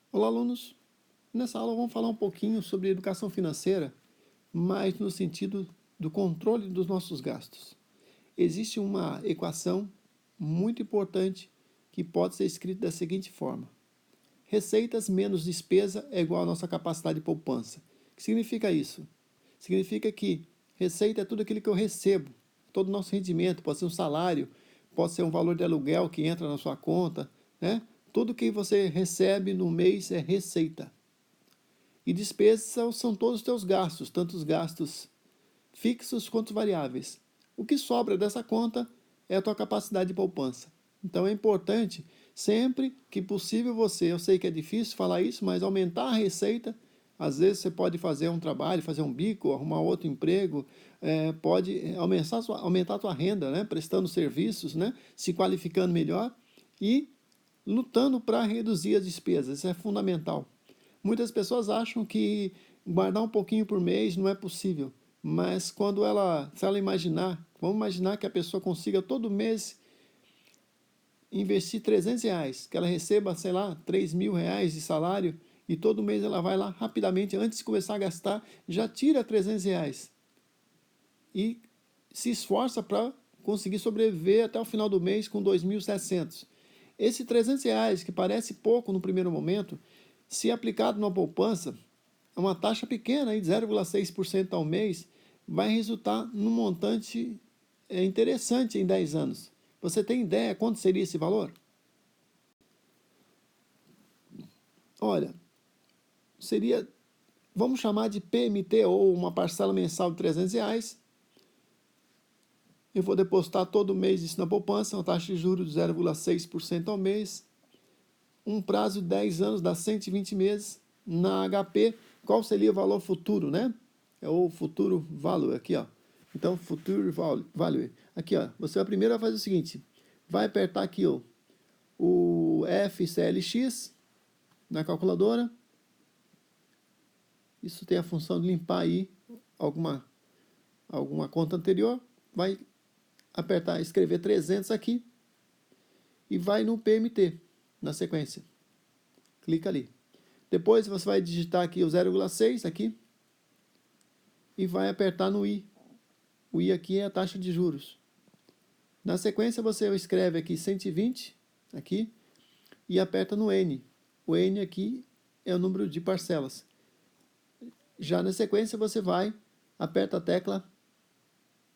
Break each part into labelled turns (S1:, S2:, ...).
S1: Olá, alunos! Nessa aula vamos falar um pouquinho sobre educação financeira, mas no sentido do controle dos nossos gastos. Existe uma equação muito importante que pode ser escrita da seguinte forma: receitas menos despesa é igual à nossa capacidade de poupança. O que significa isso? Significa que receita é tudo aquilo que eu recebo, todo o nosso rendimento, pode ser um salário, pode ser um valor de aluguel que entra na sua conta, né? Tudo que você recebe no mês é receita. E despesas são todos os teus gastos, tanto os gastos fixos quanto variáveis. O que sobra dessa conta é a tua capacidade de poupança. Então é importante, sempre que possível você, eu sei que é difícil falar isso, mas aumentar a receita. Às vezes você pode fazer um trabalho, fazer um bico, arrumar outro emprego, pode aumentar a tua renda, né? Prestando serviços, né? Se qualificando melhor e lutando para reduzir as despesas. Isso é fundamental. Muitas pessoas acham que guardar um pouquinho por mês não é possível, mas se ela imaginar, vamos imaginar que a pessoa consiga todo mês investir R$ 300, que ela receba, sei lá, R$ 3.000 de salário, e todo mês ela vai lá rapidamente, antes de começar a gastar, já tira R$ 300 e se esforça para conseguir sobreviver até o final do mês com 2.700. Esse R$ 300, que parece pouco no primeiro momento, se aplicado numa poupança, uma taxa pequena de 0,6% ao mês, vai resultar num montante interessante em 10 anos. Você tem ideia quanto seria esse valor? Olha, seria, vamos chamar de PMT, ou uma parcela mensal de R$ 300. Eu vou depositar todo mês isso na poupança, uma taxa de juros de 0,6% ao mês, um prazo de 10 anos, dá 120 meses. Na HP, qual seria o valor futuro, né? É o futuro value aqui, ó. Então, futuro value. Aqui, ó, você primeiro vai fazer o seguinte, vai apertar aqui, ó, o FCLX na calculadora. Isso tem a função de limpar aí alguma conta anterior. Vai apertar, escrever 300 aqui e vai no PMT, na sequência. Clica ali. Depois você vai digitar aqui o 0,6 aqui e vai apertar no I. O I aqui é a taxa de juros. Na sequência você escreve aqui 120 aqui e aperta no N. O N aqui é o número de parcelas. Já na sequência você aperta a tecla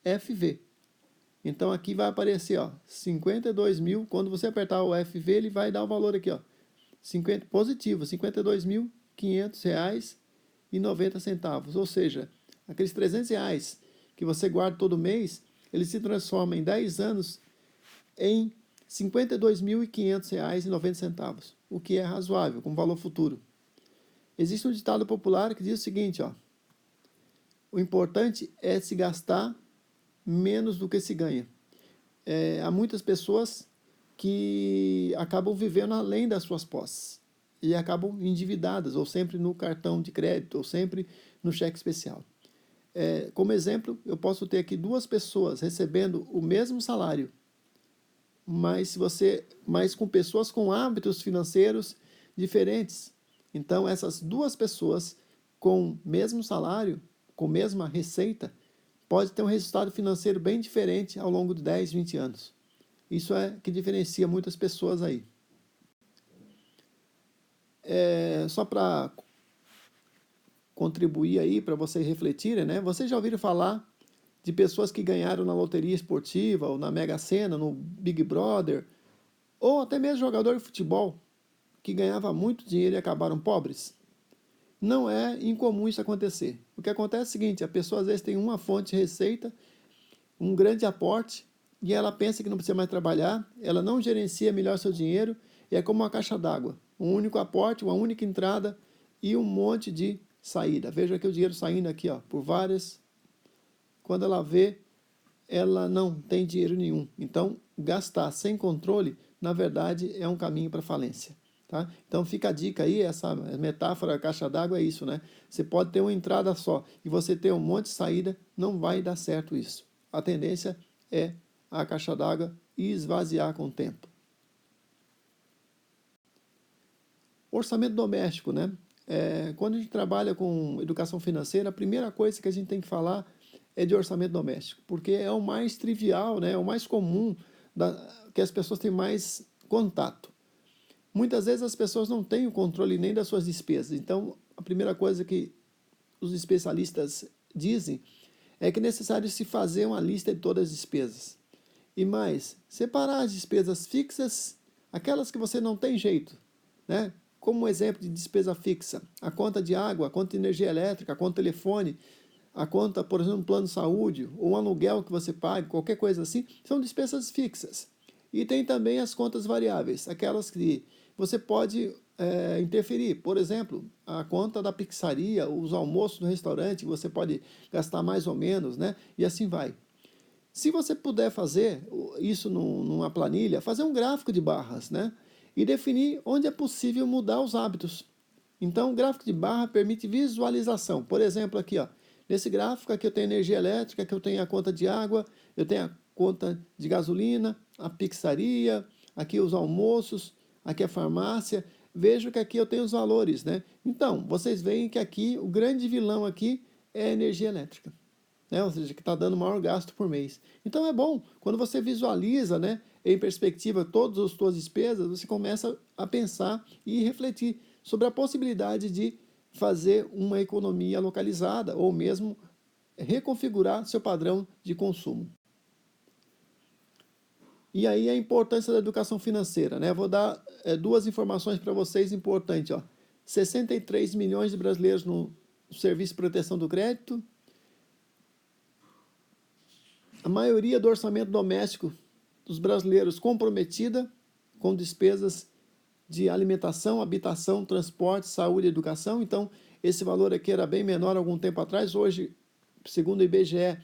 S1: FV. Então aqui vai aparecer, ó, 52.000. Quando você apertar o FV, ele vai dar o valor aqui, ó, positivo, R$ 52.500,90. Ou seja, aqueles R$ 300 que você guarda todo mês, ele se transforma em 10 anos em R$ 52.500,90, o que é razoável, com valor futuro. Existe um ditado popular que diz o seguinte, ó, o importante é se gastar menos do que se ganha. Há muitas pessoas que acabam vivendo além das suas posses e acabam endividadas, ou sempre no cartão de crédito, ou sempre no cheque especial. Como exemplo, eu posso ter aqui duas pessoas recebendo o mesmo salário, mas com pessoas com hábitos financeiros diferentes. Então, essas duas pessoas com mesmo salário, com mesma receita, pode ter um resultado financeiro bem diferente ao longo de 10, 20 anos. Isso é que diferencia muitas pessoas aí. Só para contribuir aí, para vocês refletirem, né? Vocês já ouviram falar de pessoas que ganharam na loteria esportiva, ou na Mega Sena, no Big Brother, ou até mesmo jogador de futebol, que ganhava muito dinheiro e acabaram pobres? Não é incomum isso acontecer. O que acontece é o seguinte, a pessoa às vezes tem uma fonte de receita, um grande aporte, e ela pensa que não precisa mais trabalhar, ela não gerencia melhor seu dinheiro, e é como uma caixa d'água. Um único aporte, uma única entrada e um monte de saída. Veja aqui o dinheiro saindo aqui, ó, por várias. Quando ela vê, ela não tem dinheiro nenhum. Então, gastar sem controle, na verdade, é um caminho para falência. Tá? Então fica a dica aí, essa metáfora caixa d'água é isso, né? Você pode ter uma entrada só e você ter um monte de saída, não vai dar certo isso. A tendência é a caixa d'água esvaziar com o tempo. Orçamento doméstico, né? Quando a gente trabalha com educação financeira, a primeira coisa que a gente tem que falar é de orçamento doméstico, porque é o mais trivial, né? É o mais comum que as pessoas têm mais contato. Muitas vezes as pessoas não têm o controle nem das suas despesas. Então, a primeira coisa que os especialistas dizem é que é necessário se fazer uma lista de todas as despesas. E mais, separar as despesas fixas, aquelas que você não tem jeito, né? Como um exemplo de despesa fixa, a conta de água, a conta de energia elétrica, a conta de telefone, a conta, por exemplo, plano de saúde, ou um aluguel que você paga, qualquer coisa assim, são despesas fixas. E tem também as contas variáveis, aquelas que você pode interferir. Por exemplo, a conta da pizzaria, os almoços no restaurante, você pode gastar mais ou menos, né? E assim vai. Se você puder fazer isso numa planilha, fazer um gráfico de barras, né? E definir onde é possível mudar os hábitos. Então, o gráfico de barra permite visualização. Por exemplo, aqui, ó, nesse gráfico aqui eu tenho energia elétrica, aqui eu tenho a conta de água, eu tenho a conta de gasolina, a pizzaria, aqui os almoços, aqui a farmácia. Vejo que aqui eu tenho os valores, né? Então, vocês veem que aqui o grande vilão aqui é a energia elétrica, né? Ou seja, que está dando maior gasto por mês. Então é bom, quando você visualiza, né, em perspectiva todas as suas despesas, você começa a pensar e refletir sobre a possibilidade de fazer uma economia localizada ou mesmo reconfigurar seu padrão de consumo. E aí a importância da educação financeira, né? Vou dar duas informações para vocês importantes, ó. 63 milhões de brasileiros no Serviço de Proteção do Crédito. A maioria do orçamento doméstico dos brasileiros comprometida com despesas de alimentação, habitação, transporte, saúde e educação. Então, esse valor aqui era bem menor algum tempo atrás. Hoje, segundo o IBGE,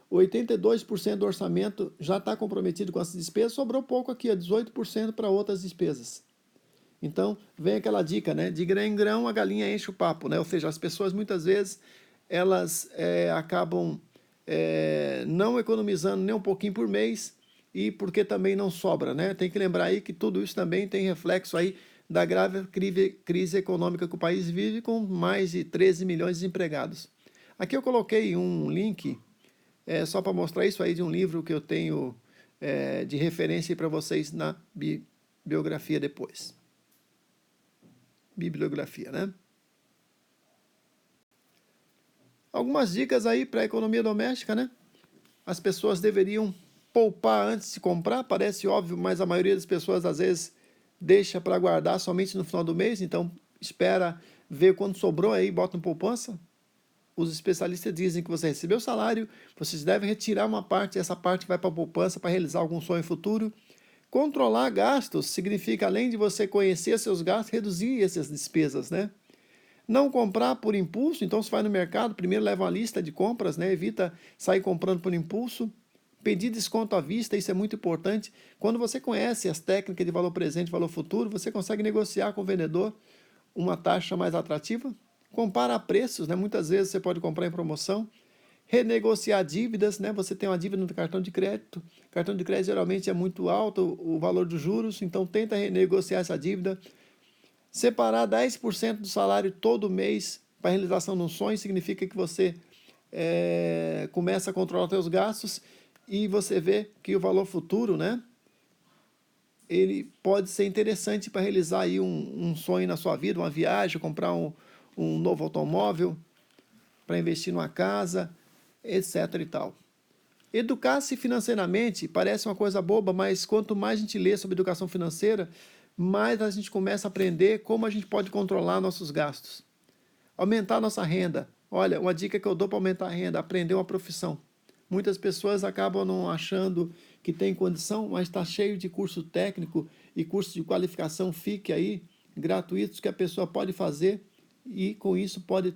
S1: 82% do orçamento já está comprometido com essas despesas. Sobrou pouco aqui, 18% para outras despesas. Então, vem aquela dica, né? De grão em grão a galinha enche o papo, né? Ou seja, as pessoas muitas vezes elas acabam não economizando nem um pouquinho por mês e porque também não sobra, né? Tem que lembrar aí que tudo isso também tem reflexo aí da grave crise econômica que o país vive com mais de 13 milhões de desempregados. Aqui eu coloquei um link só para mostrar isso aí de um livro que eu tenho de referência para vocês na biografia depois. Bibliografia, né? Algumas dicas aí para a economia doméstica, né? As pessoas deveriam poupar antes de comprar, parece óbvio, mas a maioria das pessoas às vezes deixa para guardar somente no final do mês, então espera ver quanto sobrou aí, bota em poupança. Os especialistas dizem que você recebeu o salário, vocês devem retirar uma parte, essa parte vai para a poupança para realizar algum sonho futuro. Controlar gastos significa, além de você conhecer seus gastos, reduzir essas despesas, né? Não comprar por impulso, então você vai no mercado, primeiro leva uma lista de compras, né? Evita sair comprando por impulso. Pedir desconto à vista, isso é muito importante. Quando você conhece as técnicas de valor presente e valor futuro, você consegue negociar com o vendedor uma taxa mais atrativa. Compara preços, né? Muitas vezes você pode comprar em promoção. Renegociar dívidas, né? Você tem uma dívida no cartão de crédito. O cartão de crédito geralmente é muito alto o valor dos juros, então tenta renegociar essa dívida. Separar 10% do salário todo mês para a realização de um sonho significa que você começa a controlar os seus gastos e você vê que o valor futuro, né, ele pode ser interessante para realizar aí um sonho na sua vida, uma viagem, comprar um novo automóvel, para investir numa casa, etc. e tal. Educar-se financeiramente parece uma coisa boba, mas quanto mais a gente lê sobre educação financeira, mais a gente começa a aprender como a gente pode controlar nossos gastos. Aumentar a nossa renda. Olha, uma dica que eu dou para aumentar a renda, aprender uma profissão. Muitas pessoas acabam não achando que tem condição, mas está cheio de curso técnico e curso de qualificação FIC aí, gratuitos, que a pessoa pode fazer e com isso pode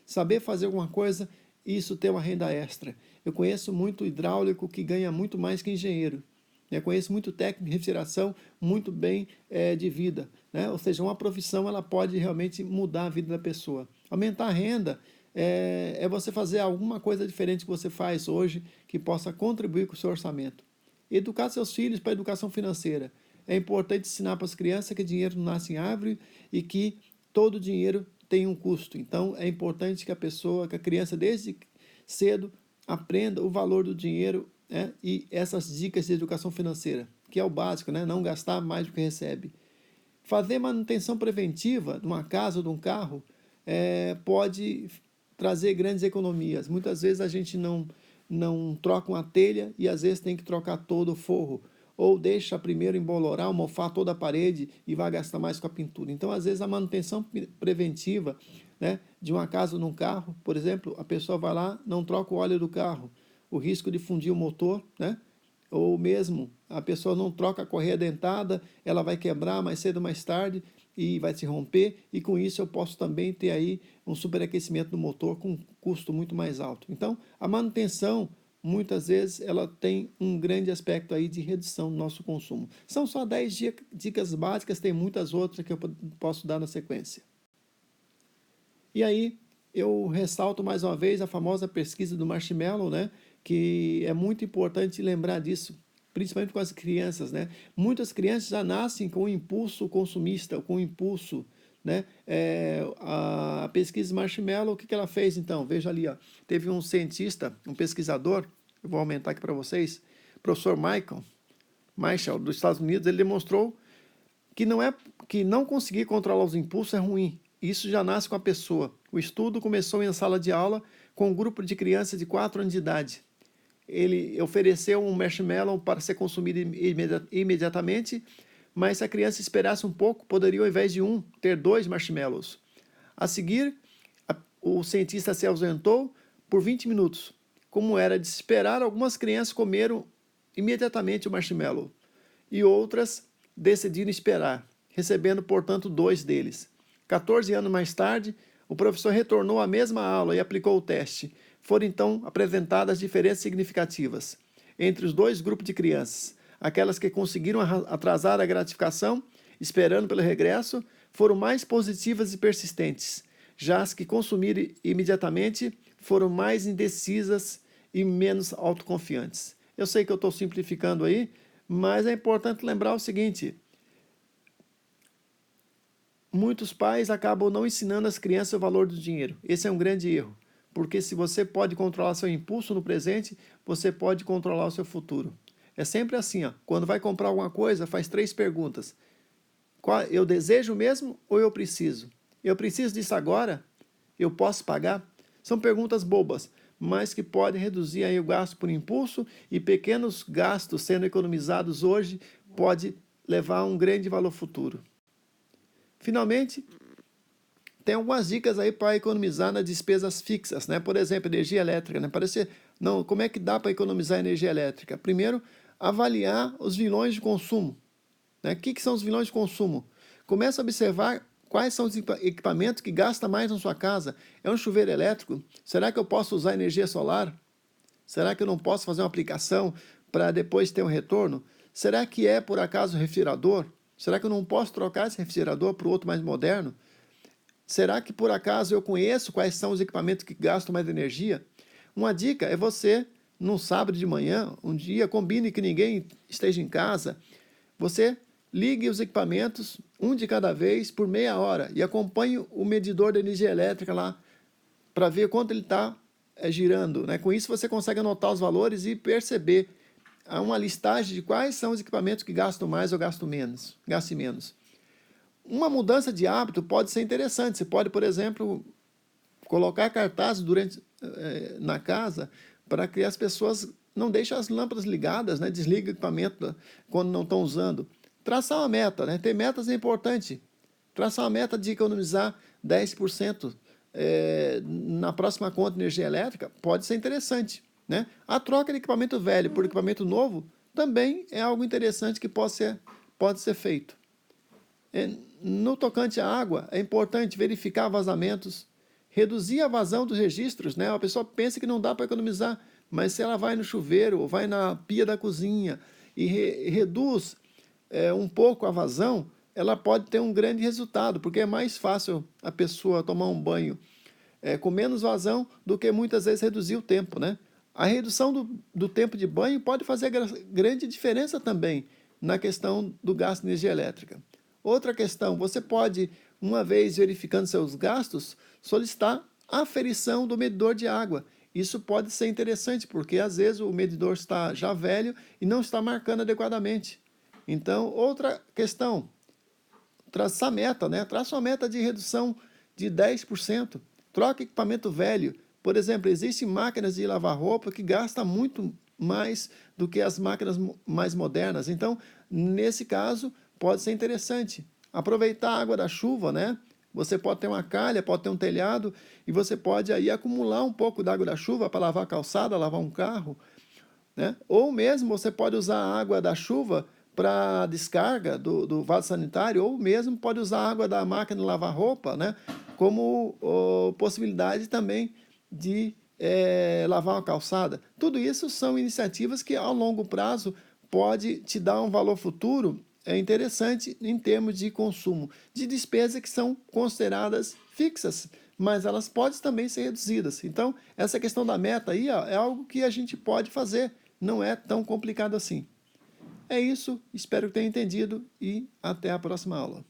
S1: saber fazer alguma coisa e isso ter uma renda extra. Eu conheço muito hidráulico que ganha muito mais que engenheiro. Eu conheço muito técnico de refrigeração muito bem de vida, né? Ou seja, uma profissão ela pode realmente mudar a vida da pessoa. Aumentar a renda é você fazer alguma coisa diferente que você faz hoje que possa contribuir com o seu orçamento. Educar seus filhos para a educação financeira. é importante ensinar para as crianças que dinheiro não nasce em árvore e que todo dinheiro tem um custo. Então, é importante que que a criança, desde cedo, aprenda o valor do dinheiro, né? E essas dicas de educação financeira, que é o básico, né? Não gastar mais do que recebe. Fazer manutenção preventiva de uma casa ou de um carro pode trazer grandes economias. Muitas vezes a gente não troca uma telha e às vezes tem que trocar todo o forro. Ou deixa primeiro embolorar, mofar toda a parede e vai gastar mais com a pintura. Então, às vezes, a manutenção preventiva, né, de uma casa ou de um carro, por exemplo, a pessoa vai lá, não troca o óleo do carro, o risco de fundir o motor, né? Ou mesmo a pessoa não troca a correia dentada, ela vai quebrar mais cedo ou mais tarde e vai se romper, e com isso eu posso também ter aí um superaquecimento do motor com um custo muito mais alto. Então, a manutenção, muitas vezes, ela tem um grande aspecto aí de redução do nosso consumo. São só 10 dicas básicas, tem muitas outras que eu posso dar na sequência. E aí, eu ressalto mais uma vez a famosa pesquisa do Marshmallow, né? Que é muito importante lembrar disso, principalmente com as crianças, né? Muitas crianças já nascem com o impulso consumista, com o impulso, né? A pesquisa Marshmallow, o que ela fez então? Veja ali, ó. Teve um cientista, um pesquisador, eu vou aumentar aqui para vocês, professor Michael, dos Estados Unidos, ele demonstrou que não conseguir controlar os impulsos é ruim. Isso já nasce com a pessoa. O estudo começou em sala de aula com um grupo de crianças de 4 anos de idade. Ele ofereceu um marshmallow para ser consumido imediatamente, mas se a criança esperasse um pouco, poderia, ao invés de um, ter 2 marshmallows. A seguir, o cientista se ausentou por 20 minutos. Como era de se esperar, algumas crianças comeram imediatamente o marshmallow e outras decidiram esperar, recebendo, portanto, 2 deles. 14 anos mais tarde, o professor retornou à mesma aula e aplicou o teste. Foram então apresentadas diferenças significativas entre os 2 grupos de crianças. Aquelas que conseguiram atrasar a gratificação, esperando pelo regresso, foram mais positivas e persistentes. Já as que consumiram imediatamente foram mais indecisas e menos autoconfiantes. Eu sei que eu estou simplificando aí, mas é importante lembrar o seguinte: muitos pais acabam não ensinando as crianças o valor do dinheiro. Esse é um grande erro, porque se você pode controlar seu impulso no presente, você pode controlar o seu futuro. É sempre assim, ó. Quando vai comprar alguma coisa, faz 3 perguntas. Eu desejo mesmo ou eu preciso? Eu preciso disso agora? Eu posso pagar? São perguntas bobas, mas que podem reduzir aí o gasto por impulso, e pequenos gastos sendo economizados hoje pode levar a um grande valor futuro. Finalmente, tem algumas dicas aí para economizar nas despesas fixas, né? Por exemplo, energia elétrica, né? Não, como é que dá para economizar energia elétrica? Primeiro, avaliar os vilões de consumo, né? O que são os vilões de consumo? Começa a observar quais são os equipamentos que gastam mais na sua casa. É um chuveiro elétrico? Será que eu posso usar energia solar? Será que eu não posso fazer uma aplicação para depois ter um retorno? Será que é, por acaso, refrigerador? Será que eu não posso trocar esse refrigerador para o outro mais moderno? Será que, por acaso, eu conheço quais são os equipamentos que gastam mais energia? Uma dica é você, num sábado de manhã, um dia, combine que ninguém esteja em casa, você ligue os equipamentos, um de cada vez, por meia hora, e acompanhe o medidor da energia elétrica lá, para ver quanto ele está girando, né? Com isso você consegue anotar os valores e perceber uma listagem de quais são os equipamentos que gastam mais ou gastam menos, gastem menos. Uma mudança de hábito pode ser interessante. Você pode, por exemplo, colocar cartazes na casa para que as pessoas não deixem as lâmpadas ligadas, né? Desliga o equipamento quando não estão usando. Traçar uma meta, né? Ter metas é importante. Traçar uma meta de economizar 10% na próxima conta de energia elétrica pode ser interessante, né? A troca de equipamento velho por equipamento novo também é algo interessante que pode ser feito. No tocante à água, é importante verificar vazamentos, reduzir a vazão dos registros, né? A pessoa pensa que não dá para economizar, mas se ela vai no chuveiro ou vai na pia da cozinha e reduz um pouco a vazão, ela pode ter um grande resultado, porque é mais fácil a pessoa tomar um banho com menos vazão do que muitas vezes reduzir o tempo, né? A redução do tempo de banho pode fazer grande diferença também na questão do gasto de energia elétrica. Outra questão, você pode, uma vez verificando seus gastos, solicitar a aferição do medidor de água. Isso pode ser interessante, porque às vezes o medidor está já velho e não está marcando adequadamente. Então, outra questão, traçar meta, né? Traça uma meta de redução de 10%. Troca equipamento velho. Por exemplo, existem máquinas de lavar roupa que gastam muito mais do que as máquinas mais modernas. Então, nesse caso, pode ser interessante. Aproveitar a água da chuva, né? Você pode ter uma calha, pode ter um telhado, e você pode aí acumular um pouco da água da chuva para lavar a calçada, lavar um carro, né? Ou mesmo você pode usar a água da chuva para descarga do vaso sanitário, ou mesmo pode usar a água da máquina de lavar roupa, né? Como possibilidade também de lavar uma calçada. Tudo isso são iniciativas que, ao longo prazo, pode te dar um valor futuro interessante em termos de consumo, de despesas que são consideradas fixas, mas elas podem também ser reduzidas. Então, essa questão da meta aí, ó, é algo que a gente pode fazer, não é tão complicado assim. É isso, espero que tenha entendido e até a próxima aula.